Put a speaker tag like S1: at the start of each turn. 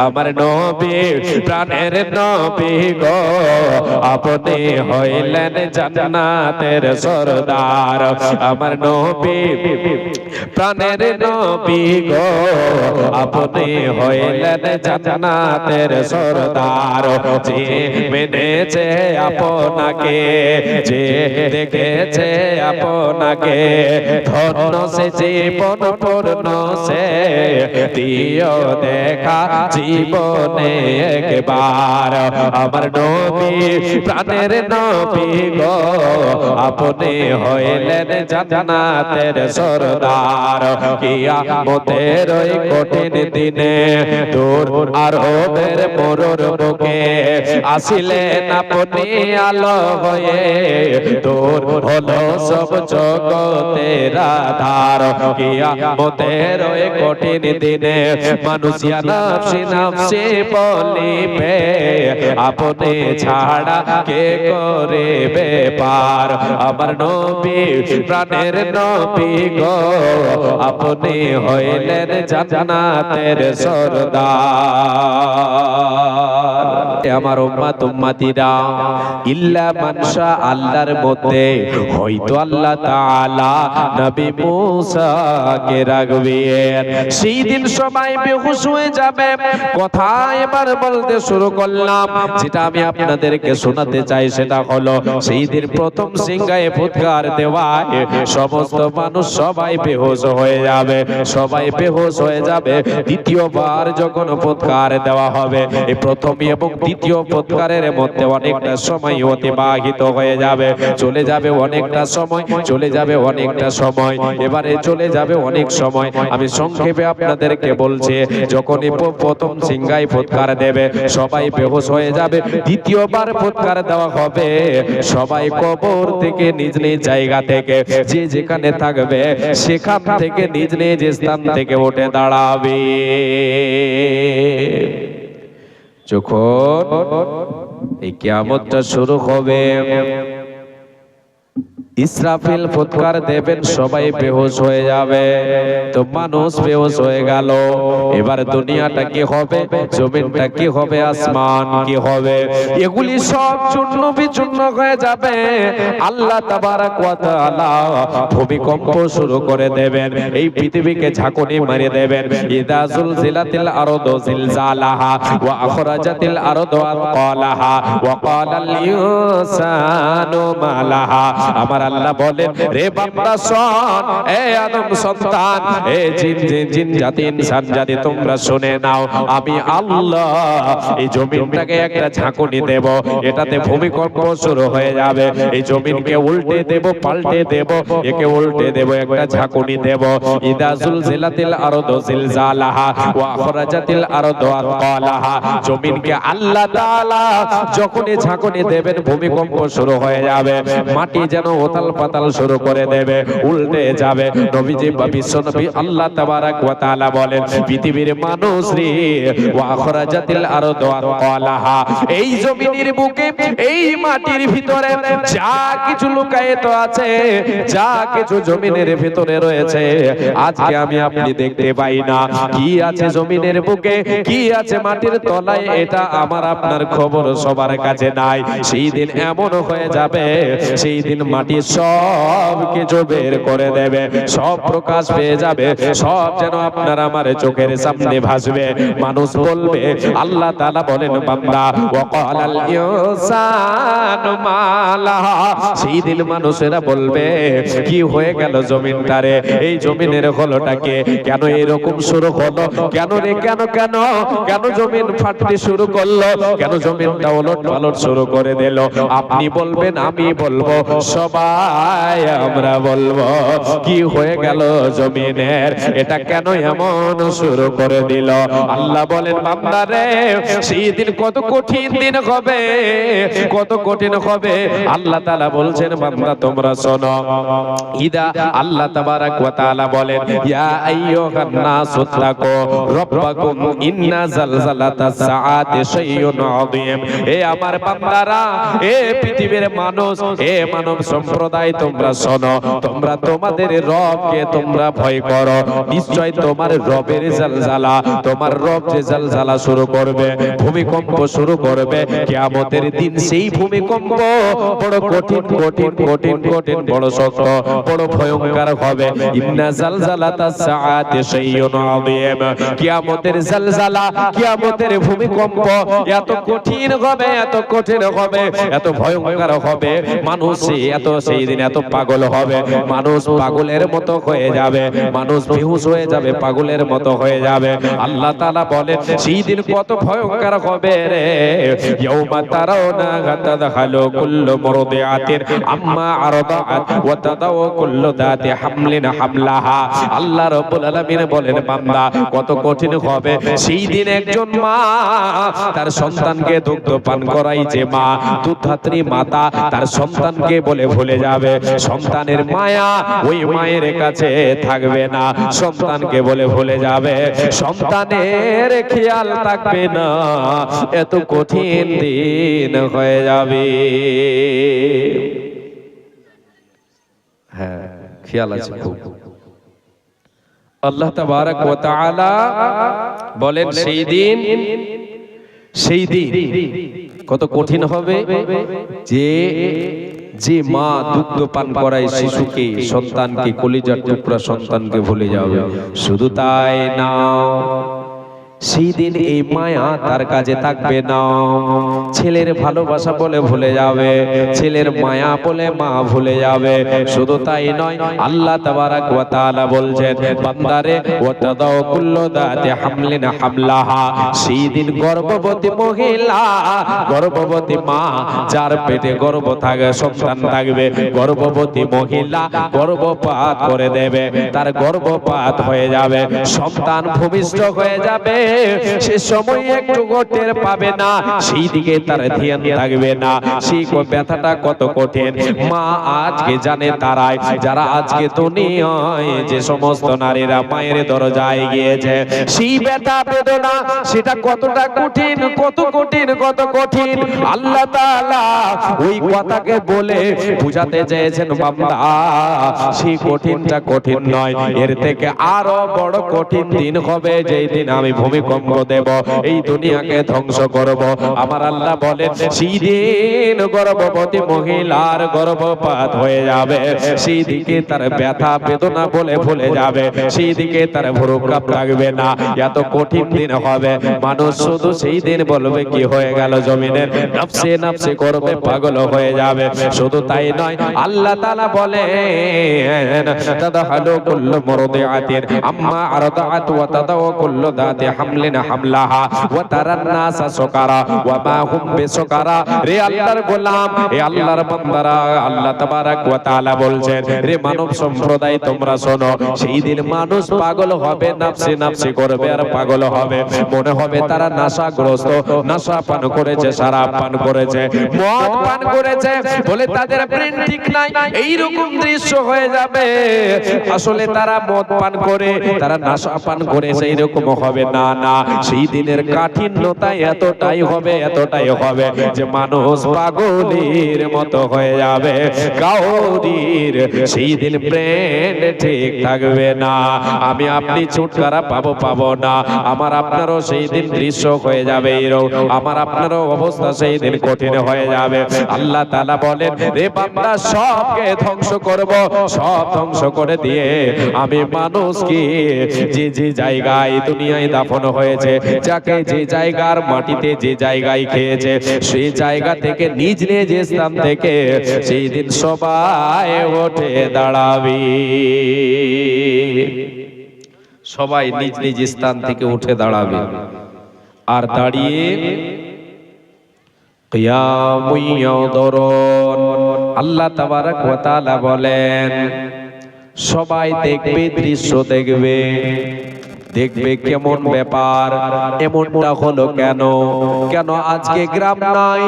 S1: আমার নবী প্রাণের নবী গো আপনি হইলেন জান্নাতের সরদার। আমার নবী প্রাণের নবী গো আপনি হইলেন জান্নাতের সরদার। যে মেনেছে আপনাকে, যে দেখেছে আপনাকে, ধন্য সে জীবন পূর্ণ সে দিও দেখা জীবনে একবার। আমার নবী প্রাণের নবী গো আপনি হইলেন জান্নাতের সরদার। কিয়ামতের ওই কঠিন দিনে দূর আরবের মরুর বুকে আসিলেন আপনি আলো হয়ে, দূর হলো সব জগতের আধার। কিয়ামতের ওই কঠিন দিনে মানুষিয়া নাফসি নাফসি বলিবে, আপনি ছাড়া কে করিবে পার। আমার নবী প্রাণের নবী গো আপনি হইলেন জান্নাতের সরদার। আমার উম্মত উম্মতিরা ইল্লা মানশা আল্লাহর মধ্যে হয়তো আল্লাহ তাআলা নবী মুসা কে রাখবেন। সেই দিন সবাই বেহুশ হয়ে যাবে। কথা এবার বলতে শুরু করলাম, যেটা আমি আপনাদেরকে শোনাতে চাই সেটা হলো সেই দিন প্রথম সিংহায় ফুৎকার দেওয়ায় সমস্ত মানুষ সবাই বেহুশ হয়ে যাবে, সবাই বেহুশ হয়ে যাবে। দ্বিতীয়বার যখন ফুৎকার দেওয়া হবে, এই প্রথম এবং দ্বিতীয় ফুৎকারের মধ্যে অনেকটা সময় অতিবাহিত হয়ে যাবে, চলে যাবে অনেকটা সময়, চলে যাবে অনেকটা সময়, এবারে চলে যাবে অনেক সময়। আমি সংক্ষেপে আপনাদেরকে বলছি, যখনই প্রথম সিংহায় ফুৎকার দেবে সবাই বেহুশ হয়ে যাবে। দ্বিতীয়বার ফুৎকার দেওয়া হবে, সবাই কবর থেকে নিজ নিজ জায়গা থেকে যে যেখানে থাকবে সেখান থেকে নিজ নিজ স্থান থেকে উঠে দাঁড়াবে। যখন এই কিয়ামতটা শুরু হবে, ইসরাফিল ফুৎকার দেবেন, সবাই বেহুশ হয়ে যাবে। তো মানুষ বেহুশ হয়ে গেল। এবার দুনিয়াটা কি হবে, জমিনটা কি হবে, আসমান কি হবে, এগুলি সব চূর্ণ বিচূর্ণ হয়ে যাবে। আল্লাহ তাবারাক ওয়া তাআলা ভূমিকম্প শুরু করে দেবেন, এই পৃথিবীকে ঝাঁকুনি মারিয়ে দেবেন। ইদা যুলজিলাতিল আরদু জিলজালাহা ওয়া আখরাজাতিল আরদু আতকালাহা ওয়া ক্বালাল ইনসানু মা লাহা। আমার আল্লাহ বলেন, রে বান্দা শোন, এ আদম সন্তান, এ জিন জাতি, ইনসান জাতি, তোমরা শুনে নাও, আমি আল্লাহ এই জমিনটাকে একটা ঝাঁকুনি দেব, এটাতে ভূমিকম্প শুরু হয়ে যাবে। এই জমিনকে উল্টে দেব, পাল্টে দেব, একে উল্টে দেব, একটা ঝাঁকুনি দেব। ইদা যুলজিলাতিল আরদু জিলজালাহা ওয়া আখরাজাতিল আরদু আতকালাহা। জমিনকে আল্লাহ তাআলা যখনই ঝাঁকুনি দেবেন ভূমিকম্প শুরু হয়ে যাবে, মাটি যেন উথাল পাতাল শুরু করে দেবে, উল্টে যাবে। নবীজি বিশ্বনবী আল্লাহ তাবারাক ওয়া তাআলা বলেন, পৃথিবীর মানুষ রে ওয়া আখরাজাতিল আরদু আতকালাহা, এই জমিনের বুকে, এই মাটির ভিতরে যা কিছু লুকায়িত আছে, যা কিছু জমিনের ভিতরে রয়েছে, আজকে আমি আপনি দেখতে পাই না। কি আছে জমিনের বুকে, কি আছে মাটির তলায়, এটা আমার আপনার খবর সবার কাছে নাই। সেই দিন এমন হয়ে যাবে, সেই দিন মাটি সব কিছু বের করে দেবে, সব প্রকাশ পেয়ে যাবে, সব যেন আপনার আমার চোখের সামনে ভাসবে। মানুষ বলবে, আল্লাহ তাআলা বলেন, বান্দা ওয়া ক্বালাল ইনসানু মা লাহা। সেই দিন মানুষেরা বলবে, কি হয়ে গেল জমিনটারে, এই জমিনের হলোটাকে কেন এরকম শুরু হলো, কেন রে, কেন কেন কেন জমিন ফাটতে শুরু করলো, কেন জমিনটা ওলট পালট শুরু করে দিল? আপনি বলবেন, আমি বলবো, সবাই আমরা বলবো, কি হয়ে গেল জমিনের, এটা কেন এমন শুরু করে দিল? আল্লাহ বলেন, বান্দা রে, সেই দিন কত কঠিন দিন হবে, কত কঠিন হবে। আল্লাহ তাআলা বলছেন, বান্দা তোমরা শোনো। ইদা আল্লাহ তাবারাক ওয়া তাআলা বলেন, ইয়া আইয়ুহান নাসু তাকু রাব্বাকুম ইন্না জালজালাতাস সাআতি শাইউন আযীম। এ আমার বান্দারা, এ পৃথিবীর মানুষ, এ মানব সম্প্রদায়, সম্প্রদায় তোমরা শোনো, তোমরা তোমাদের রবকে তোমরা ভয় করো, নিশ্চয় তোমার রবের জালজালা, তোমার রব যে জালজালা শুরু করবে, ভূমিকম্প শুরু করবে কিয়ামতের দিন। সেই ভূমিকম্প বড় কঠিন কঠিন কঠিন কঠিন, বড় শক্ত, বড় ভয়ঙ্কর হবে। ইন্না জালজালাতাস সাআতি শাইউন আযীম, কিয়ামতের জালজালা, কিয়ামতের ভূমিকম্প এত কঠিন হবে, এত কঠিন হবে, এত ভয়ঙ্কর হবে। মানুষ সেই দিন এত পাগল হবে, মানুষ পাগলের মতো হয়ে যাবে, মানুষ বেহুশ হয়ে যাবে, পাগলের মতো হয়ে যাবে। আল্লাহ তাআলা বলেন সেই দিন কত ভয়ঙ্কর হবে রে। ইয়াউমা তারাউনা তাযহালু কুল্লু মুরদিআতিন আম্মা আরদাআত ওয়া তাদাউ কুল্লু যাতি হামলিন হামলাহা। আল্লাহ রাব্বুল আলামিন বলেন বান্দা কত কঠিন হবে সেই দিন। একজন মা তার সন্তানকে দুগ্ধ পান করাই, যে মা দুধধাত্রী মাতা তার সন্তানকে বলে ভুলে যাবে, সন্তানের মায়া ওই মায়ের কাছে থাকবে না, সন্তানকে বলে ভুলে যাবে, সন্তানের খেয়াল থাকবে না। এত কঠিন দিন হয়ে যাবে। হ্যাঁ, খেয়াল আছে খুব। আল্লাহ তাবারক ওয়া তাআলা বলেন সেই দিন কত কঠিন হবে, যে মা দুগ্ধ পান করায় শিশুকে, সন্তানকে, কলিজার টুকরা সন্তানকে ভুলে যাবে। শুধু তাই না, সেই দিন এই মায়া তার কাজে থাকবে না। ছেলের ভালোবাসা বলে ভুলে যাবে, ছেলের মায়া বলে মা ভুলে যাবে। শুধু তাই নয়, আল্লাহ তাবারাক ওয়া তাআলা বলছেন বান্দারে ওয়া তাদাউ কুল্লু যাতি হামলিন হামলাহা। সেই দিন গর্ভবতী মহিলা, গর্ভবতী মা, যার পেটে গর্ভ থাকে, সন্তান থাকবে, গর্ভবতী মহিলা গর্ভপাত করে দেবে, তার গর্ভপাত হয়ে যাবে, সন্তান ভূমিষ্ঠ হয়ে যাবে। সে সময় একটু টের পাবে না, সেই দিকে তার ধ্যান থাকবে না। সেই ব্যথাটা কত কঠিন মা আজকে জানে তারাই, যারা আজকে দুনিয়ায় যে সমস্ত নারীরা মায়ের দরজায় গিয়েছে, সেই ব্যথা বেদনা সেটা কতটা কঠিন, কত কঠিন, কত কঠিন। আল্লাহ তাআলা ওই কথাকে বলে বুঝাতে চেয়েছেন বান্দা সেই কঠিনটা কঠিন নয়, এর থেকে আরো বড় কঠিন দিন হবে, যেই দিন আমি ভূমিকম্প দেব, এই দুনিয়াকে ধ্বংস করব। আমার আল্লাহ বলেন সেই দিন গর্ভবতী মহিলার গর্ভপাত হয়ে যাবে, সেই দিকে তার ব্যথা বেদনা বলে ভুলে যাবে, সেই দিকে তার ভ্রুক্ষেপ থাকবে না। এত কঠিন দিন হবে, মানুষ শুধু সেই দিন বলবে কি হয়ে গেল জমিনের, নফসে নফসে করবে, পাগল হয়ে যাবে। শুধু তাই নয়, আল্লাহ তাআলা বলেন তাদহালু কুল্লু মুরদিআতিন আম্মা আরদাআত ওয়া তাদাউ কুল্লু যাতি হামলিন হামলাহা ওয়া তারান নাসা সুকারা ওয়া মা হুম বিসুকারা। রে আল্লাহর গোলাম, এ আল্লাহর বান্দারা, আল্লাহ তাবারক ওয়া তাআলা বলছেন রে মানব সম্প্রদায় তোমরা শোনো, সেই দিন মানুষ পাগল হবে, নফসে নফসে করবে আর পাগল হবে। মনে হবে তারা নেশাগ্রস্ত, নেশা পান করেছে, শরাব পান করেছে, মদ পান করেছে, বলে তাদের ব্রেন ঠিক নাই, এই রকম দৃশ্য হয়ে যাবে। আসলে তারা মদ পান করে, তারা নেশা পান করে সেই রকম হবে না। না, সেই দিনের কাঠিন্যতা এতটাই হবে, এতটাই হবে যে মানুষ পাগলের মতো হয়ে যাবে। কাউরির সেই দিন ব্রেন ঠিক থাকবে না। আমি আপনি ছুটকারা পাবো না। আমার আপনারও সেই দিন দৃশ্য হয়ে যাবে এরকম, আমার আপনারও অবস্থা সেই দিন কঠিন হয়ে যাবে। আল্লাহ তাআলা বলেন রে বান্দা সবকে ধ্বংস করব, সব ধ্বংস করে দিয়ে আমি মানুষকে যে যে জায়গায় দুনিয়ায় দাফন হয়েছে, যাকে যে জায়গার মাটিতে যে জায়গায় খেয়েছে, সেই জায়গা থেকে নিজ নিজ স্থান থেকে সেই দিন সবাই উঠে দাঁড়াবে। সবাই নিজ নিজ স্থান থেকে উঠে দাঁড়াবে, আর দাঁড়িয়ে কিয়ামুন ইয়াদুরুন। আল্লাহ তাবারক ওয়া তাআলা বলেন সবাই দেখবে, দৃশ্য দেখবে, দেখবে কেমন ব্যাপার, এমনটা হলো কেন, কেন আজকে গ্রাম নাই,